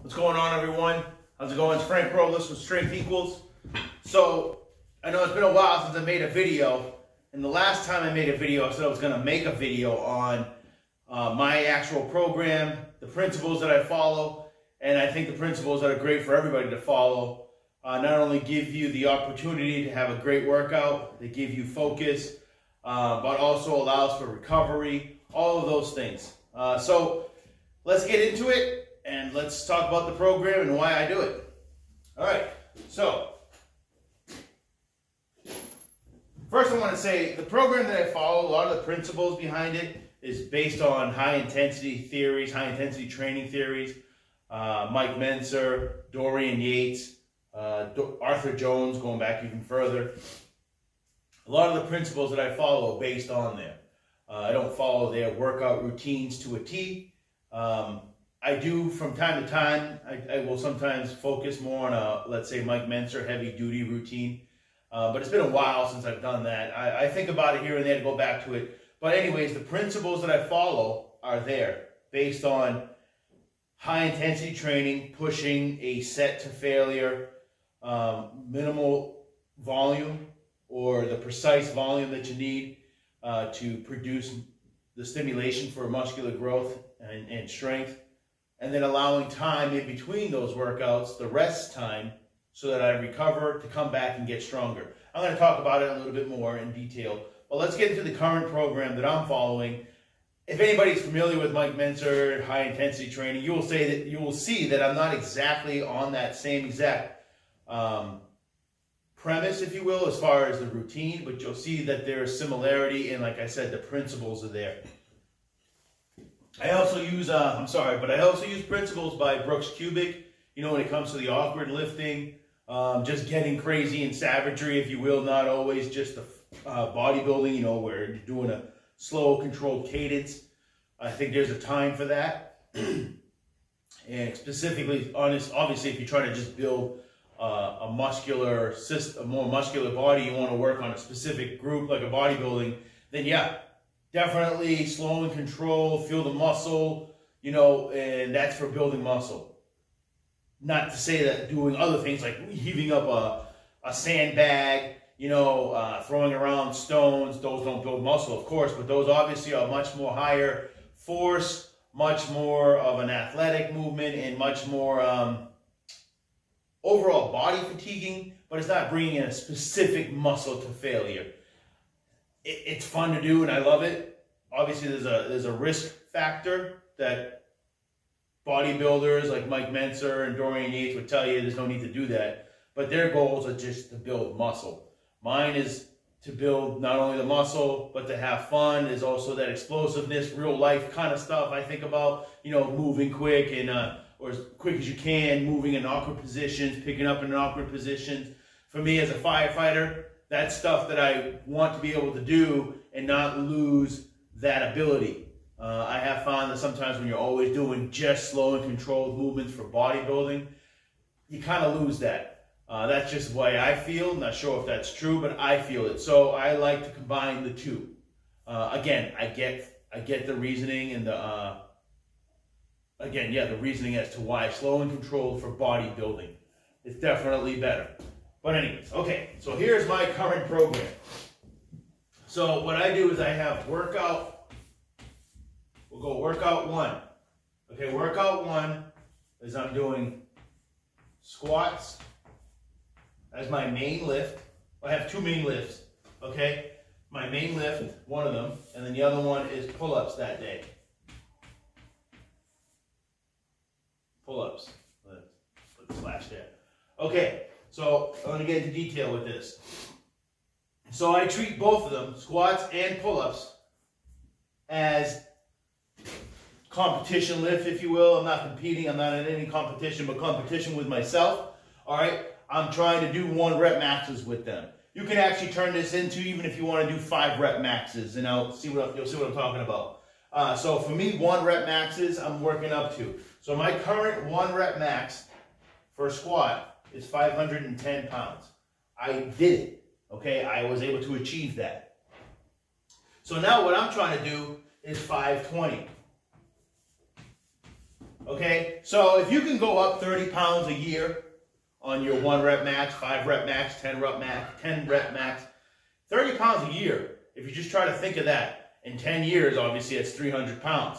What's going on, everyone? How's it going? It's Frank Rolis with Strength Equals. So, I know it's been a while since I made a video, and the last time I made a video, I said I was going to make a video on my actual program, the principles that I follow, and I think the principles that are great for everybody to follow not only give you the opportunity to have a great workout, they give you focus, but also allows for recovery, all of those things. So, let's get into it. And let's talk about the program and why I do it. All right, so first I want to say the program that I follow, a lot of the principles behind it is based on high-intensity theories, high-intensity training theories. Mike Mentzer, Dorian Yates, Arthur Jones, going back even further. A lot of the principles that I follow are based on there. I don't follow their workout routines to a T. I do from time to time, I will sometimes focus more on a, let's say, Mike Mentzer heavy duty routine. But it's been a while since I've done that. I think about it here and there to go back to it. But anyways, the principles that I follow are there based on high intensity training, pushing a set to failure, minimal volume or the precise volume that you need to produce the stimulation for muscular growth and strength. And then allowing time in between those workouts, the rest time, so that I recover to come back and get stronger. I'm going to talk about it a little bit more in detail, but let's get into the current program that I'm following. If anybody's familiar with Mike Mentzer, high intensity training, you will see that I'm not exactly on that same exact premise, if you will, as far as the routine, but you'll see that there's similarity, and like I said, the principles are there. I also use, I also use principles by Brooks Cubic, you know, when it comes to the awkward lifting, just getting crazy and savagery, if you will, not always just the bodybuilding, you know, where you're doing a slow, controlled cadence. I think there's a time for that. And specifically, obviously, if you try to just build a muscular system, a more muscular body, you want to work on a specific group like a bodybuilding, then yeah, definitely slow and control, feel the muscle, you know, and that's for building muscle. Not to say that doing other things like heaving up a sandbag, you know, throwing around stones, those don't build muscle, of course, but those obviously are much more higher force, much more of an athletic movement, and much more overall body fatiguing, but it's not bringing in a specific muscle to failure. It's fun to do and I love it. Obviously there's a risk factor that bodybuilders like Mike Mentzer and Dorian Yates would tell you there's no need to do that. But their goals are just to build muscle. Mine is to build not only the muscle, but to have fun. There's also that explosiveness, real life kind of stuff I think about, you know, moving quick and or as quick as you can, moving in awkward positions, picking up in awkward positions. For me as a firefighter, that's stuff that I want to be able to do and not lose that ability. I have found that sometimes when you're always doing just slow and controlled movements for bodybuilding, you kind of lose that. That's just the way I feel. I'm not sure if that's true, but I feel it. So I like to combine the two. Again, I get the reasoning and the reasoning as to why slow and controlled for bodybuilding is definitely better. But anyways, okay, so here's my current program. So what I do is I have workout, we'll go workout one. Okay, workout one is I'm doing squats as my main lift. I have two main lifts, okay? My main lift, one of them, and then the other one is pull-ups that day. Pull-ups, let's put the slash there. Okay. So I'm going to get into detail with this. So I treat both of them, squats and pull-ups, as competition lift, if you will. I'm not competing. I'm not in any competition, but competition with myself. All right. I'm trying to do 1 rep maxes with them. You can actually turn this into, even if you want to do 5 rep maxes, and you'll see what I'm talking about. So for me, 1 rep maxes, I'm working up to. So my current 1 rep max for a squat is 510 pounds. I did it, okay? I was able to achieve that. So now what I'm trying to do is 520. Okay, so if you can go up 30 pounds a year on your 1 rep max, 5 rep max, 10 rep max, 30 pounds a year, if you just try to think of that, in 10 years, obviously it's 300 pounds.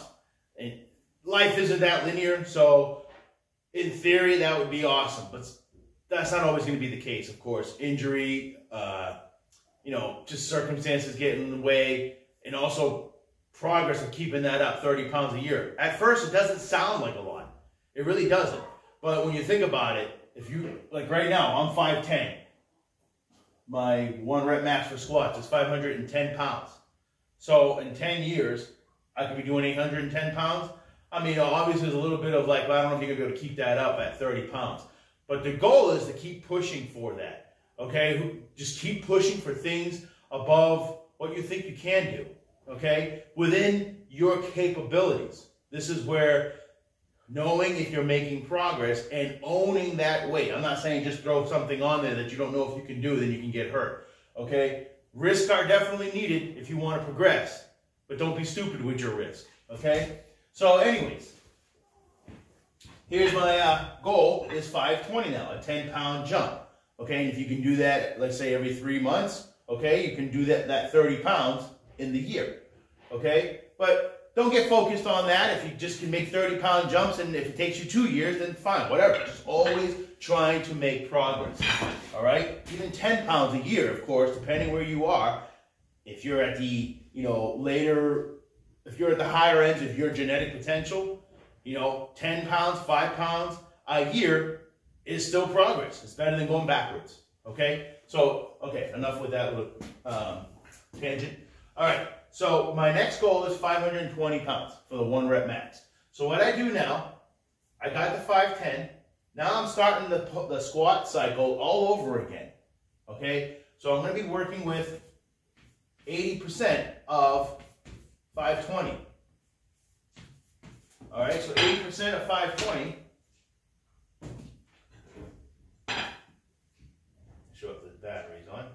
And life isn't that linear, so in theory that would be awesome, but that's not always going to be the case, of course. Injury, you know, just circumstances get in the way, and also progress of keeping that up 30 pounds a year. At first, it doesn't sound like a lot. It really doesn't. But when you think about it, if you, like right now, I'm 5'10". My 1 rep max for squats is 510 pounds. So in 10 years, I could be doing 810 pounds. I mean, obviously there's a little bit of like, well, I don't know if you're gonna be able to keep that up at 30 pounds. But the goal is to keep pushing for that, okay? Just keep pushing for things above what you think you can do. Okay, within your capabilities. This is where knowing if you're making progress and owning that weight. I'm not saying just throw something on there that you don't know if you can do, then you can get hurt. Okay, risks are definitely needed if you want to progress, but don't be stupid with your risk. Okay, so anyways, here's my goal is 520 now, a 10-pound jump. Okay, and if you can do that, let's say every 3 months, okay, you can do that 30 pounds in the year, okay? But don't get focused on that. If you just can make 30-pound jumps, and if it takes you 2 years, then fine, whatever. Just always trying to make progress, all right? Even 10 pounds a year, of course, depending where you are. If you're at the, you know, if you're at the higher ends of your genetic potential, you know, 10 pounds, 5 pounds a year is still progress. It's better than going backwards, okay? So, okay, enough with that little tangent. All right, so my next goal is 520 pounds for the 1 rep max. So what I do now, I got the 510. Now I'm starting the squat cycle all over again, okay? So I'm going to be working with 80% of 520. All right, so 80% of 520. Show if the battery's on.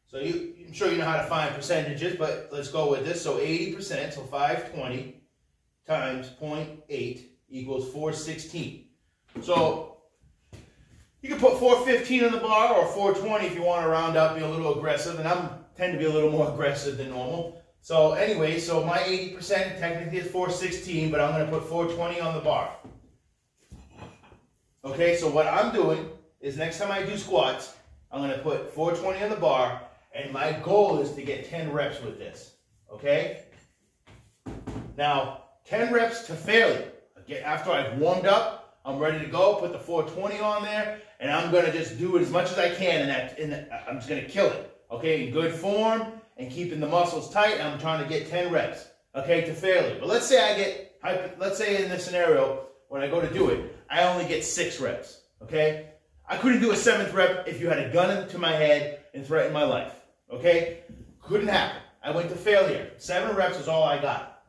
So I'm sure you know how to find percentages, but let's go with this. So 80%, so 520 times 0.8 equals 416. So you can put 415 on the bar or 420 if you want to round up, be a little aggressive, and I tend to be a little more aggressive than normal. So anyway, so my 80% technically is 416, but I'm going to put 420 on the bar. Okay, so what I'm doing is next time I do squats, I'm going to put 420 on the bar, and my goal is to get 10 reps with this, okay? Now, 10 reps to failure. After I've warmed up, I'm ready to go, put the 420 on there, and I'm going to just do it as much as I can, and I'm just going to kill it, okay? In good form, and keeping the muscles tight, and I'm trying to get 10 reps, okay, to failure. But let's say let's say in this scenario, when I go to do it, I only get 6 reps, okay? I couldn't do a 7th rep if you had a gun to my head and threatened my life. Okay? Couldn't happen. I went to failure. 7 reps is all I got.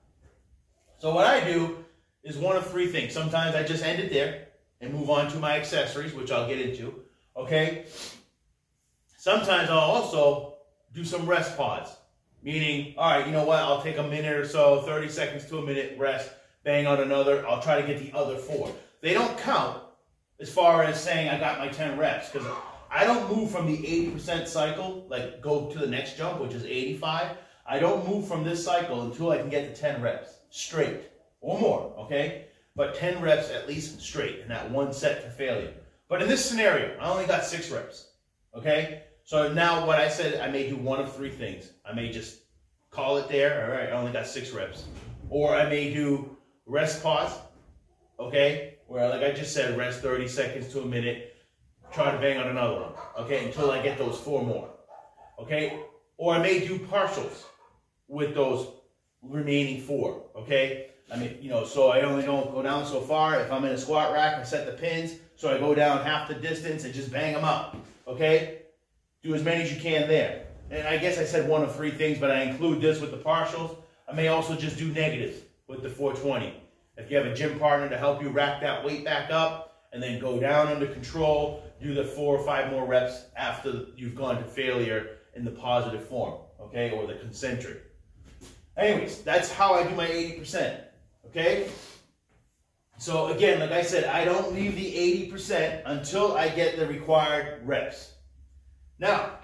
So what I do is one of 3 things. Sometimes I just end it there and move on to my accessories, which I'll get into. Okay? Sometimes I'll also do some rest pods. Meaning, all right, you know what? I'll take a minute or so, 30 seconds to a minute, rest, bang out another. I'll try to get the other 4. They don't count as far as saying I got my 10 reps, because I don't move from the 80% cycle, like go to the next jump, which is 85. I don't move from this cycle until I can get to 10 reps straight or more, okay? But 10 reps at least straight in that 1 set to failure. But in this scenario, I only got 6 reps, okay? So now what I said, I may do one of 3 things. I may just call it there, all right, I only got 6 reps. Or I may do rest pause, okay? Where, like I just said, rest 30 seconds to a minute, try to bang on another one, okay, until I get those 4 more, okay? Or I may do partials with those remaining 4, okay? I mean, you know, so I only don't go down so far. If I'm in a squat rack, I set the pins, so I go down half the distance and just bang them up, okay? Do as many as you can there. And I guess I said one of 3 things, but I include this with the partials. I may also just do negatives with the 420. If you have a gym partner to help you rack that weight back up, and then go down under control, do the 4 or 5 more reps after you've gone to failure in the positive form. okay, or the concentric. Anyways, that's how I do my 80%, okay? So again, like I said, I don't leave the 80% until I get the required reps. Now,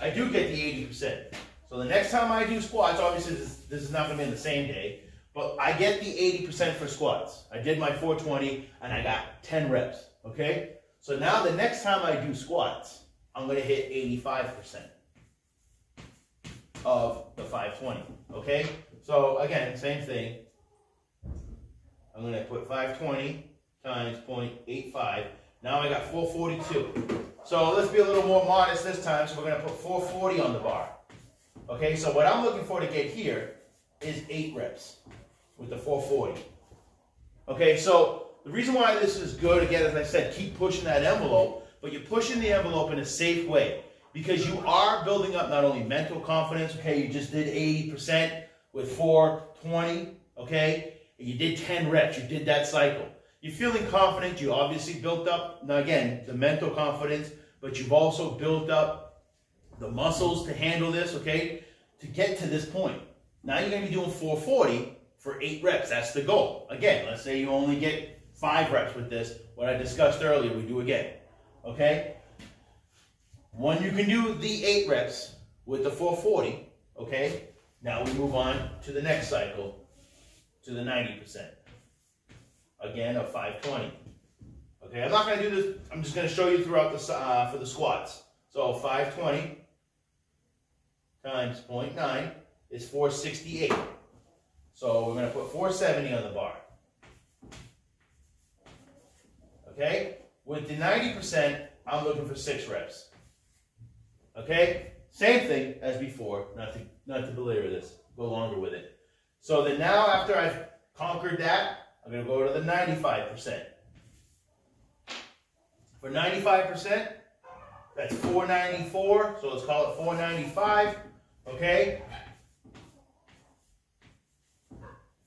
I do get the 80%. So the next time I do squats, obviously this is not going to be in the same day, but I get the 80% for squats. I did my 420 and I got 10 reps, okay? So now the next time I do squats, I'm going to hit 85% of the 520, okay? So again, same thing. I'm going to put 520 times 0.85. Now I got 442. So let's be a little more modest this time. So we're going to put 440 on the bar. Okay, so what I'm looking for to get here is 8 reps with the 440. Okay, so the reason why this is good, again, as I said, keep pushing that envelope, but you're pushing the envelope in a safe way because you are building up not only mental confidence, okay, you just did 80% with 420, okay, and you did 10 reps, you did that cycle. You're feeling confident, you obviously built up, now again, the mental confidence, but you've also built up the muscles to handle this, okay, to get to this point. Now you're going to be doing 440 for 8 reps. That's the goal. Again, let's say you only get 5 reps with this. What I discussed earlier, we do again, okay? When you can do the 8 reps with the 440, okay, now we move on to the next cycle, to the 90%. Again, of 520. Okay, I'm not going to do this. I'm just going to show you throughout the for the squats. So 520 times 0.9 is 468. So we're going to put 470 on the bar. Okay, with the 90%, I'm looking for 6 reps. Okay, same thing as before. Not to belabor this. Go longer with it. So then now, after I've conquered that, I'm going to go to the 95%. For 95%, that's 494, so let's call it 495, okay?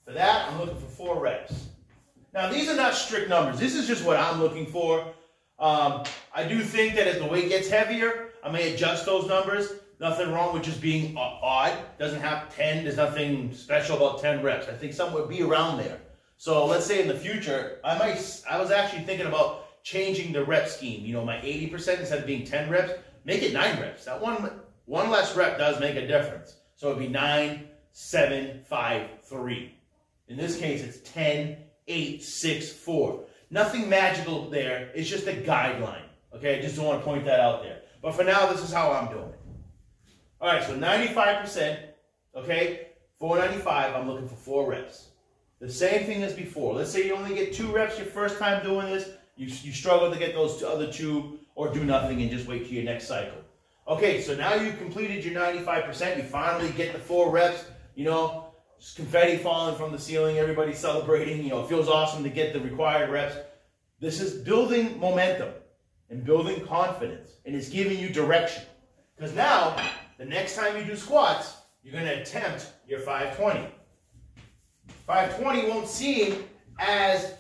For that, I'm looking for 4 reps. Now, these are not strict numbers. This is just what I'm looking for. I do think that as the weight gets heavier, I may adjust those numbers. Nothing wrong with just being odd. Doesn't have 10. There's nothing special about 10 reps. I think something would be around there. So let's say in the future, I was actually thinking about changing the rep scheme. You know, my 80% instead of being 10 reps, make it 9 reps. That one less rep does make a difference. So it'd be 9, 7, 5, 3. In this case, it's 10, 8, 6, 4. Nothing magical there. It's just a guideline. Okay, I just don't want to point that out there. But for now, this is how I'm doing it. All right, so 95%, okay, 495, I'm looking for 4 reps. The same thing as before. Let's say you only get 2 reps your first time doing this. You struggle to get those other 2 or do nothing and just wait till your next cycle. Okay, so now you've completed your 95%. You finally get the 4 reps, you know, just confetti falling from the ceiling, everybody celebrating. You know, it feels awesome to get the required reps. This is building momentum and building confidence, and it's giving you direction. Because now, the next time you do squats, you're going to attempt your 520. 520 won't seem as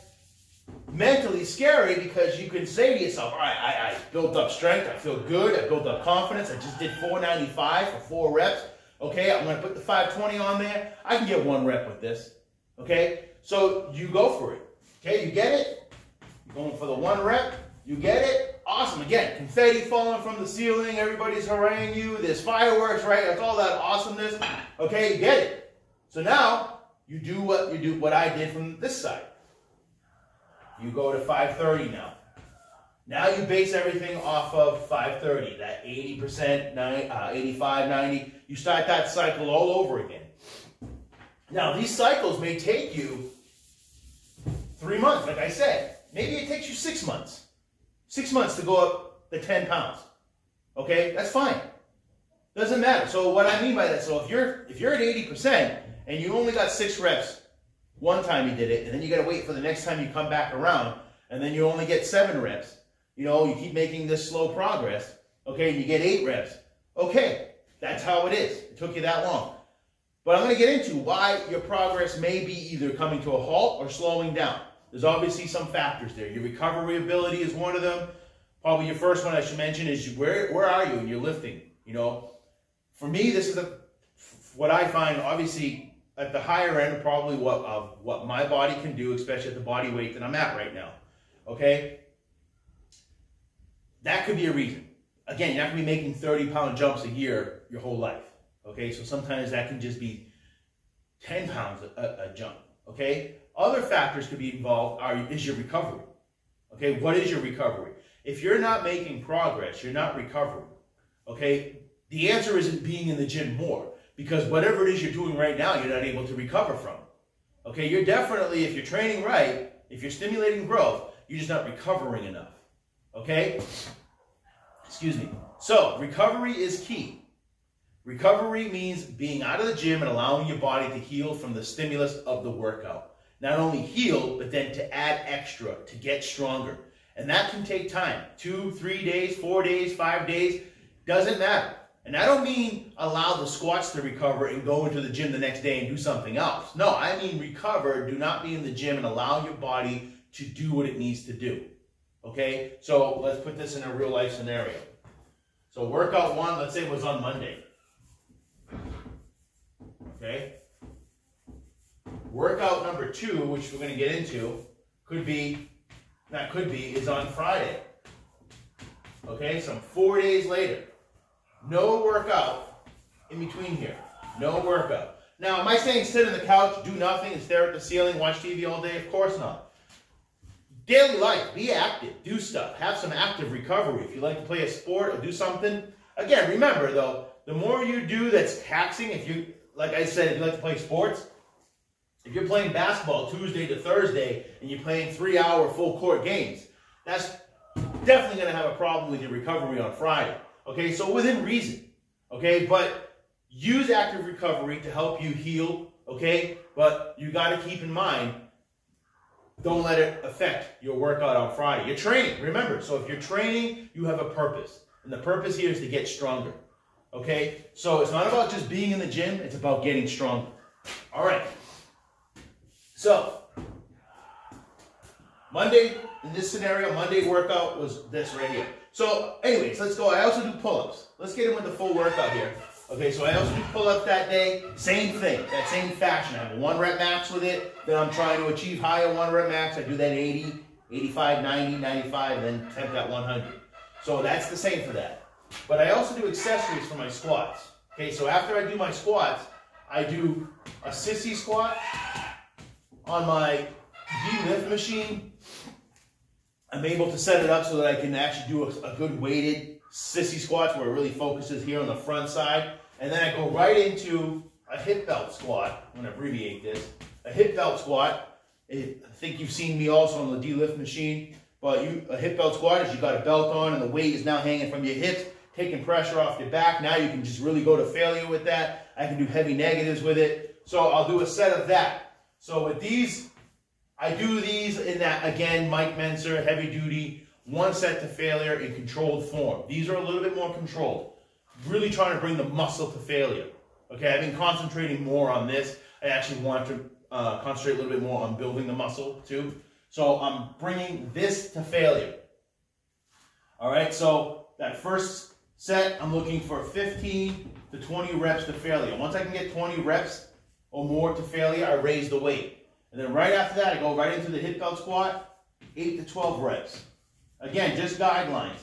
mentally scary because you can say to yourself, all right, I built up strength, I feel good, I built up confidence, I just did 495 for 4 reps. Okay, I'm going to put the 520 on there. I can get 1 rep with this. Okay, so you go for it. Okay, you get it? You're going for the 1 rep. You get it? Awesome. Again, confetti falling from the ceiling. Everybody's haranguing you. There's fireworks, right? That's all that awesomeness. Okay, you get it. So now you do what I did from this side. You go to 530 now. Now you base everything off of 530, that 80%, 85, 90. You start that cycle all over again. Now, these cycles may take you 3 months, like I said. Maybe it takes you 6 months. 6 months to go up the 10 pounds. Okay, that's fine. Doesn't matter. So what I mean by that, so if you're at 80% and you only got 6 reps one time you did it, and then you got to wait for the next time you come back around, and then you only get 7 reps. You know, you keep making this slow progress, okay, and you get 8 reps. Okay, that's how it is. It took you that long. But I'm going to get into why your progress may be either coming to a halt or slowing down. There's obviously some factors there. Your recovery ability is one of them. Probably your first one I should mention is where are you in your lifting? You know, for me, this is what I find, obviously, at the higher end, probably what my body can do, especially at the body weight that I'm at right now, okay? That could be a reason. Again, you're not going to be making 30-pound jumps a year your whole life, okay? So sometimes that can just be 10 pounds a jump, okay? Other factors could be involved is your recovery, okay? What is your recovery? If you're not making progress, you're not recovering, okay? The answer isn't being in the gym more, because whatever it is you're doing right now, you're not able to recover from. Okay, you're definitely, if you're training right, if you're stimulating growth, you're just not recovering enough. Okay? Excuse me. So, recovery is key. Recovery means being out of the gym and allowing your body to heal from the stimulus of the workout. Not only heal, but then to add extra, to get stronger. And that can take time. 2, 3 days, 4 days, 5 days, doesn't matter. And I don't mean allow the squats to recover and go into the gym the next day and do something else. No, I mean recover, do not be in the gym, and allow your body to do what it needs to do. Okay? So let's put this in a real life scenario. So workout 1, let's say it was on Monday. Okay? Workout number 2, which we're going to get into, is on Friday. Okay? So 4 days later. No workout in between here. No workout. Now, am I saying sit on the couch, do nothing, and stare at the ceiling, watch TV all day? Of course not. Daily life, be active, do stuff, have some active recovery. If you like to play a sport or do something, again, remember though, the more you do that's taxing, if you, like I said, if you like to play sports, if you're playing basketball Tuesday to Thursday and you're playing 3-hour full court games, that's definitely going to have a problem with your recovery on Friday. Okay, so within reason, okay, but use active recovery to help you heal, okay, but you got to keep in mind, don't let it affect your workout on Friday. You're training, remember, so if you're training, you have a purpose, and the purpose here is to get stronger, okay, so it's not about just being in the gym, it's about getting stronger. All right, so Monday, in this scenario, Monday workout was this right here. So, anyways, let's go. I also do pull-ups. Let's get in with the full workout here. Okay, so I also do pull-ups that day. Same thing, that same fashion. I have a 1 rep max with it. Then I'm trying to achieve higher 1 rep max. I do that 80, 85, 90, 95, and then attempt at 100. So that's the same for that. But I also do accessories for my squats. Okay, so after I do my squats, I do a sissy squat on my Deadlift machine. I'm able to set it up so that I can actually do a good weighted sissy squats where it really focuses here on the front side. And then I go right into a hip belt squat. I'm going to abbreviate this. A hip belt squat. I think you've seen me also on the Deadlift machine. But a hip belt squat is you got a belt on and the weight is now hanging from your hips, taking pressure off your back. Now you can just really go to failure with that. I can do heavy negatives with it. So I'll do a set of that. So with these, I do these in that, again, Mike Menser, heavy duty, 1 set to failure in controlled form. These are a little bit more controlled. Really trying to bring the muscle to failure. Okay, I've been concentrating more on this. I actually want to concentrate a little bit more on building the muscle too. So I'm bringing this to failure. All right, so that first set, I'm looking for 15 to 20 reps to failure. Once I can get 20 reps or more to failure, I raise the weight. And then right after that, I go right into the hip belt squat, 8 to 12 reps. Again, just guidelines.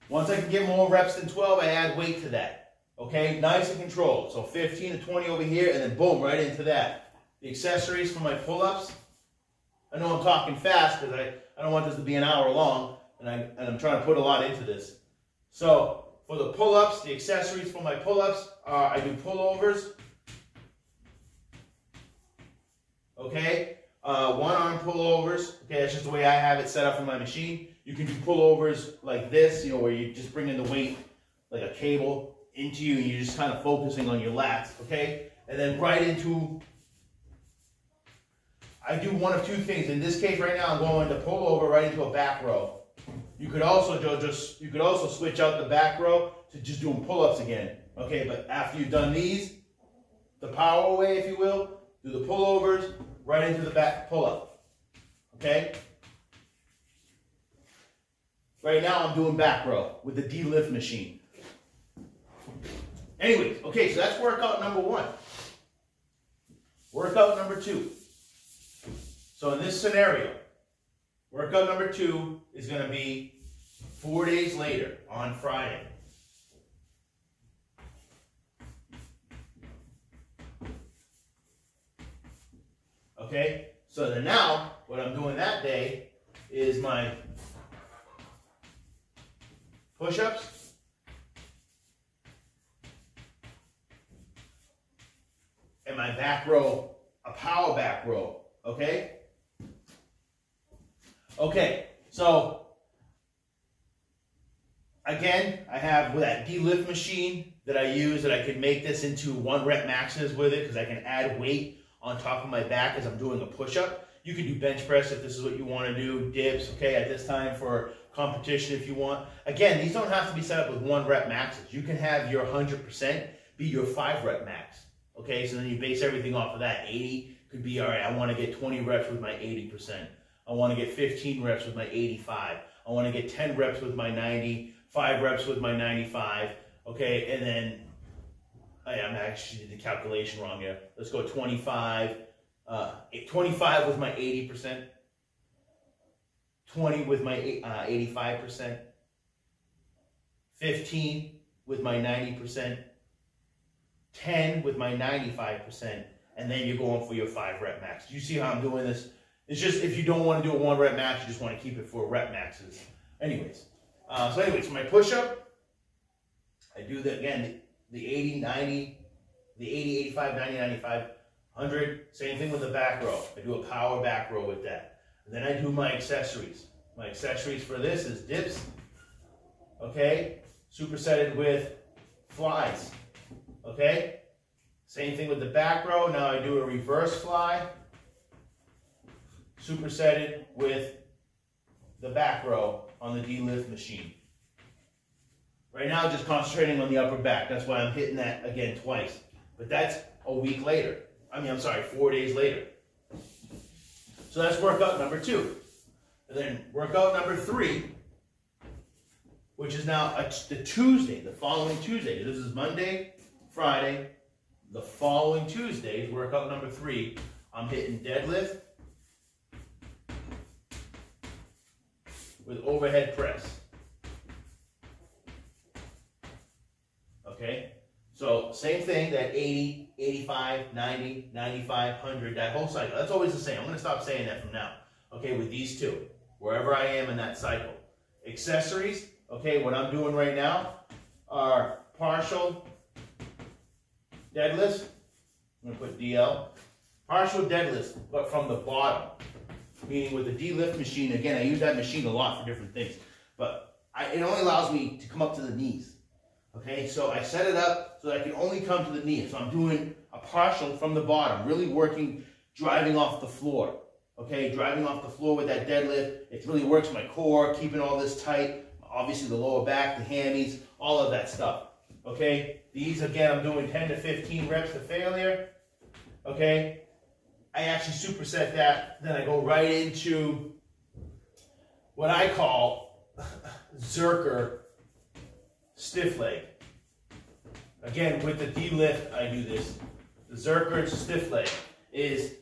Once I can get more reps than 12, I add weight to that. Okay, nice and controlled. So 15 to 20 over here, and then boom, right into that. The accessories for my pull-ups. I know I'm talking fast because I don't want this to be an hour long, and I'm trying to put a lot into this. So for the pull-ups, the accessories for my pull-ups, I do pullovers. Okay, 1-arm pullovers. Okay, that's just the way I have it set up for my machine. You can do pullovers like this, you know, where you just bring in the weight like a cable into you, and you're just kind of focusing on your lats. Okay, and then right into, I do one of 2 things. In this case, right now, I'm going to pull over right into a back row. You could also switch out the back row to just doing pull-ups again. Okay, but after you've done these, the power way, if you will, do the pullovers right into the back pull-up. Okay? Right now I'm doing back row with the Deadlift machine. Anyways, okay, so that's workout number 1. Workout number 2. So in this scenario, workout number 2 is going to be 4 days later on Friday. Okay, so then now what I'm doing that day is my push-ups, and my back row, a power back row, okay? Okay, so again, I have that D-lift machine that I use that I can make this into 1 rep maxes with it because I can add weight on top of my back as I'm doing a push-up. You can do bench press if this is what you want to do, dips, okay, at this time for competition if you want. Again, these don't have to be set up with 1 rep maxes. You can have your 100% be your 5 rep max, okay? So then you base everything off of that. 80 could be, all right, I want to get 20 reps with my 80%. I want to get 15 reps with my 85. I want to get 10 reps with my 90, 5 reps with my 95, okay? And then, I'm actually did the calculation wrong here. Let's go 25. 25 with my 80%. 20 with my 85%. 15 with my 90%. 10 with my 95%. And then you're going for your 5 rep max. You see how I'm doing this? It's just if you don't want to do a 1 rep max, you just want to keep it for rep maxes. Anyways. So my push-up, I do the 80, 90, the 80, 85, 90, 95, 100. Same thing with the back row. I do a power back row with that. And then I do my accessories. My accessories for this is dips, okay? Supersetted with flies, okay? Same thing with the back row. Now I do a reverse fly, supersetted with the back row on the D-lift machine. Right now, just concentrating on the upper back. That's why I'm hitting that again twice. But that's a week later. 4 days later. So that's workout number 2. And then workout number 3, which is now the Tuesday, the following Tuesday. This is Monday, Friday. The following Tuesday is workout number 3. I'm hitting deadlift with overhead press. Okay, so same thing, that 80, 85, 90, 95, 100, that whole cycle. That's always the same. I'm going to stop saying that from now. Okay, with these 2, wherever I am in that cycle. Accessories, okay, what I'm doing right now are partial deadlifts. I'm going to put DL. Partial deadlifts, but from the bottom. Meaning with the D-lift machine, again, I use that machine a lot for different things. But it only allows me to come up to the knees. Okay, so I set it up so that I can only come to the knee. So I'm doing a partial from the bottom, really working, driving off the floor. Okay, driving off the floor with that deadlift. It really works my core, keeping all this tight. Obviously the lower back, the hammies, all of that stuff. Okay, these again, I'm doing 10 to 15 reps to failure. Okay, I actually superset that. Then I go right into what I call Zerker stiff leg. Again, with the D-lift, I do this. The Zerker stiff leg is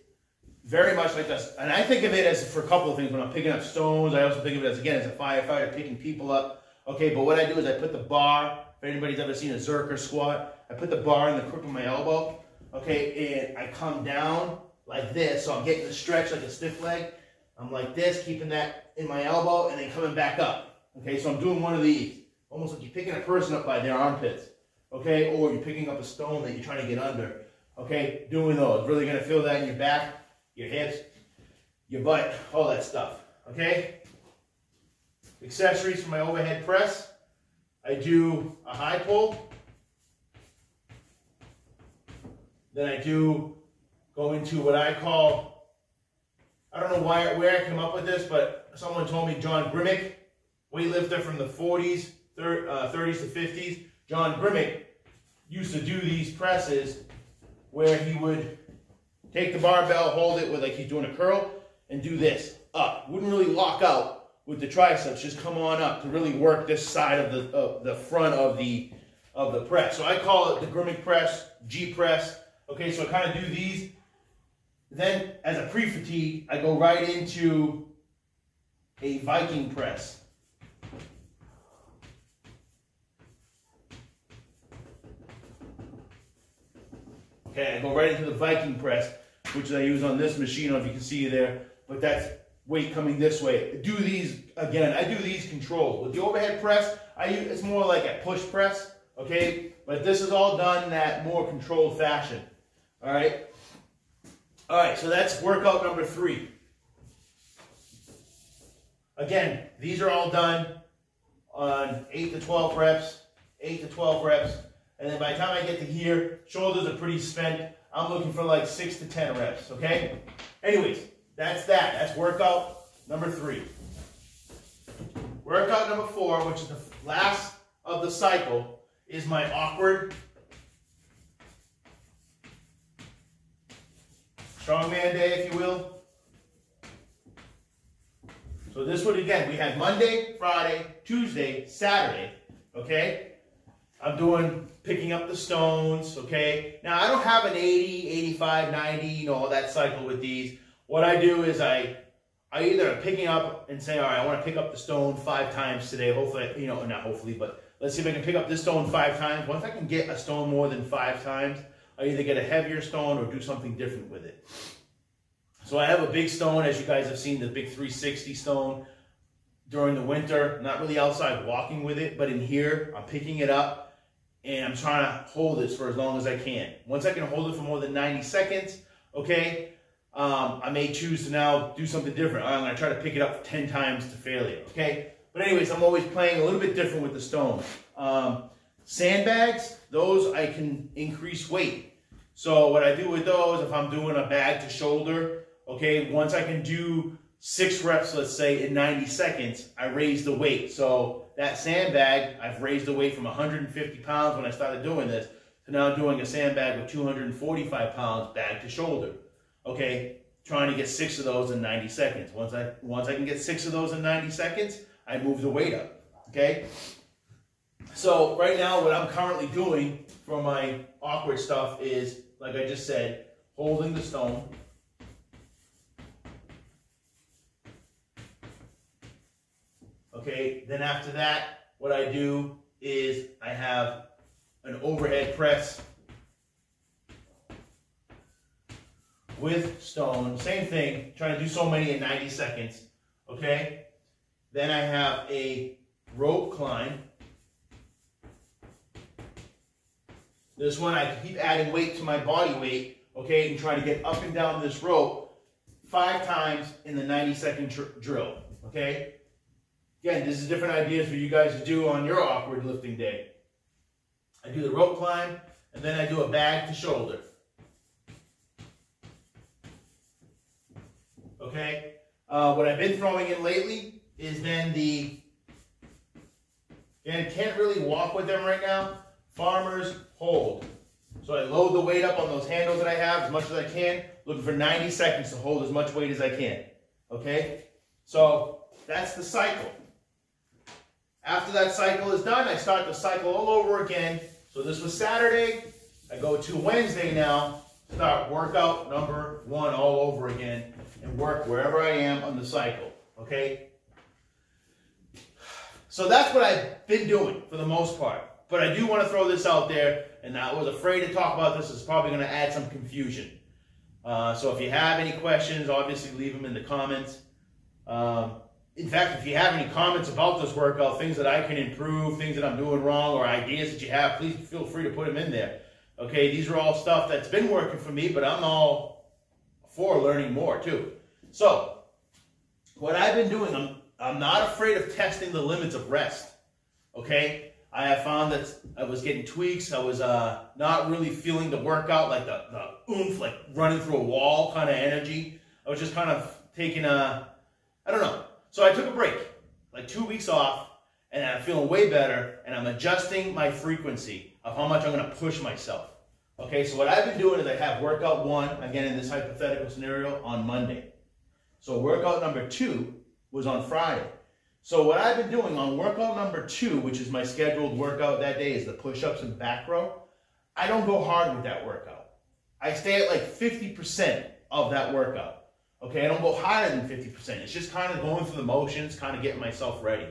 very much like this. And I think of it as for a couple of things. When I'm picking up stones, I also think of it as, again, as a firefighter picking people up. Okay, but what I do is I put the bar, if anybody's ever seen a Zerker squat, I put the bar in the crook of my elbow. Okay, and I come down like this. So I'm getting the stretch like a stiff leg. I'm like this, keeping that in my elbow, and then coming back up. Okay, so I'm doing one of these. Almost like you're picking a person up by their armpits, okay? Or you're picking up a stone that you're trying to get under, okay? Doing those. Really going to feel that in your back, your hips, your butt, all that stuff, okay? Accessories for my overhead press. I do a high pull. Then I do go into what I call, I don't know where I came up with this, but someone told me John Grimmick, weightlifter from the 40s, 30s to 50s, John Grimmick used to do these presses where he would take the barbell, hold it with like he's doing a curl, and do this, up. Wouldn't really lock out with the triceps, just come on up to really work this side of the front of of the press. So I call it the Grimmig press, G press. Okay, so I kind of do these. Then as a pre-fatigue, I go right into a Viking press. Okay, I go right into the Viking press, which I use on this machine. I don't know if you can see there, but that's weight coming this way. Do these, again, I do these controlled. With the overhead press, it's more like a push press, okay? But this is all done in that more controlled fashion, all right? All right, so that's workout number 3. Again, these are all done on 8 to 12 reps, 8 to 12 reps. And then by the time I get to here, shoulders are pretty spent. I'm looking for like 6 to 10 reps, okay? Anyways, that's that. That's workout number 3. Workout number 4, which is the last of the cycle, is my awkward strongman day, if you will. So this would, again, we had Monday, Friday, Tuesday, Saturday, okay? I'm doing picking up the stones, okay? Now, I don't have an 80, 85, 90, you know, all that cycle with these. What I do is I either am picking up and say, all right, I want to pick up the stone 5 times today. Hopefully, you know, not hopefully, but let's see if I can pick up this stone 5 times. Once I can get a stone more than 5 times, I either get a heavier stone or do something different with it. So I have a big stone, as you guys have seen, the big 360 stone during the winter. I'm not really outside walking with it, but in here, I'm picking it up. And I'm trying to hold this for as long as I can. Once I can hold it for more than 90 seconds, okay, I may choose to now do something different. I'm going to try to pick it up 10 times to failure, okay? But anyways, I'm always playing a little bit different with the stone. Sandbags, those I can increase weight. So what I do with those, if I'm doing a bag to shoulder, okay, once I can do 6 reps, let's say, in 90 seconds, I raise the weight. So that sandbag, I've raised the weight from 150 pounds when I started doing this to now doing a sandbag with 245 pounds bag to shoulder. Okay, trying to get 6 of those in 90 seconds. Once I can get 6 of those in 90 seconds, I move the weight up. Okay, so right now what I'm currently doing for my awkward stuff is, like I just said, holding the stone. Okay, then after that, what I do is I have an overhead press with stone. Same thing, trying to do so many in 90 seconds. Okay, then I have a rope climb. This one, I keep adding weight to my body weight, okay, and trying to get up and down this rope 5 times in the 90-second drill, okay? Again, this is different ideas for you guys to do on your awkward lifting day. I do the rope climb, and then I do a bag to shoulder. Okay? What I've been throwing in lately is then again, can't really walk with them right now, farmer's hold. So I load the weight up on those handles that I have as much as I can, looking for 90 seconds to hold as much weight as I can. Okay? So that's the cycle. After that cycle is done, I start the cycle all over again. So this was Saturday. I go to Wednesday now, start workout number 1 all over again, and work wherever I am on the cycle, okay? So that's what I've been doing for the most part. But I do want to throw this out there, and I was afraid to talk about this. It's probably going to add some confusion. So if you have any questions, obviously leave them in the comments. In fact, if you have any comments about this workout, things that I can improve, things that I'm doing wrong, or ideas that you have, please feel free to put them in there. Okay, these are all stuff that's been working for me, but I'm all for learning more too. So, what I've been doing, I'm not afraid of testing the limits of rest. Okay, I have found that I was getting tweaks. I was not really feeling the workout, like the oomph, like running through a wall kind of energy. I was just kind of taking I don't know. So I took a break, like 2 weeks off, and I'm feeling way better, and I'm adjusting my frequency of how much I'm going to push myself. Okay, so what I've been doing is I have workout 1, again in this hypothetical scenario, on Monday. So workout number 2 was on Friday. So what I've been doing on workout number 2, which is my scheduled workout that day, is the push-ups and back row. I don't go hard with that workout. I stay at like 50% of that workout. Okay, I don't go higher than 50%. It's just kind of going through the motions, kind of getting myself ready.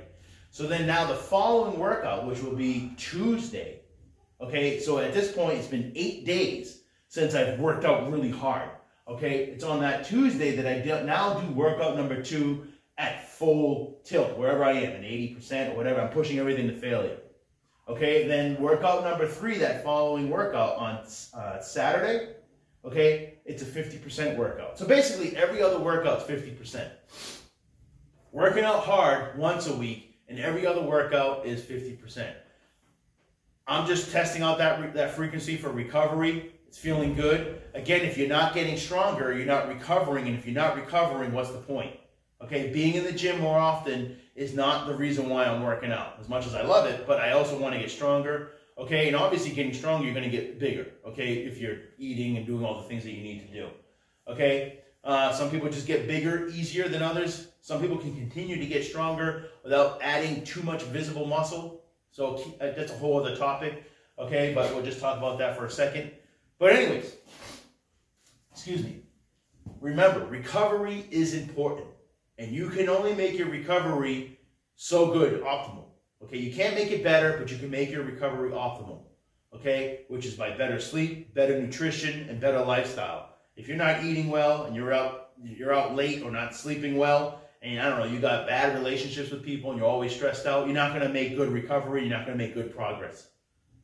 So then now the following workout, which will be Tuesday, okay, so at this point it's been 8 days since I've worked out really hard. Okay, it's on that Tuesday that I now do workout number 2 at full tilt, wherever I am, at 80% or whatever. I'm pushing everything to failure. Okay, then workout number 3, that following workout on Saturday, okay, it's a 50% workout. So basically every other workout's 50%. Working out hard once a week and every other workout is 50%. I'm just testing out that frequency for recovery. It's feeling good. Again, if you're not getting stronger, you're not recovering, and if you're not recovering, what's the point? Okay, being in the gym more often is not the reason why I'm working out. As much as I love it, but I also want to get stronger. Okay, and obviously getting stronger, you're going to get bigger. Okay, if you're eating and doing all the things that you need to do. Okay, some people just get bigger easier than others. Some people can continue to get stronger without adding too much visible muscle. So that's a whole other topic. Okay, but we'll just talk about that for a second. But anyways, excuse me. Remember, recovery is important. And you can only make your recovery so good, optimal. Okay, you can't make it better, but you can make your recovery optimal. Okay, which is by better sleep, better nutrition, and better lifestyle. If you're not eating well and you're out late or not sleeping well, and I don't know, you got bad relationships with people and you're always stressed out, you're not going to make good recovery, you're not going to make good progress.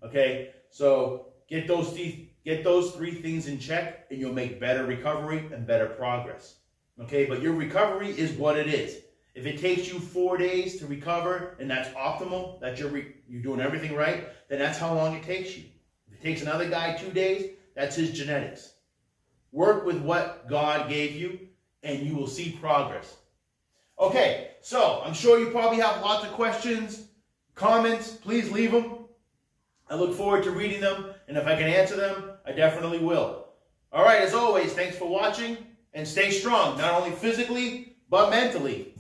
Okay, so get those 3 things in check and you'll make better recovery and better progress. Okay, but your recovery is what it is. If it takes you 4 days to recover and that's optimal, that you're doing everything right, then that's how long it takes you. If it takes another guy 2 days, that's his genetics. Work with what God gave you and you will see progress. Okay, so I'm sure you probably have lots of questions, comments. Please leave them. I look forward to reading them, and if I can answer them, I definitely will. All right, as always, thanks for watching, and stay strong, not only physically, but mentally.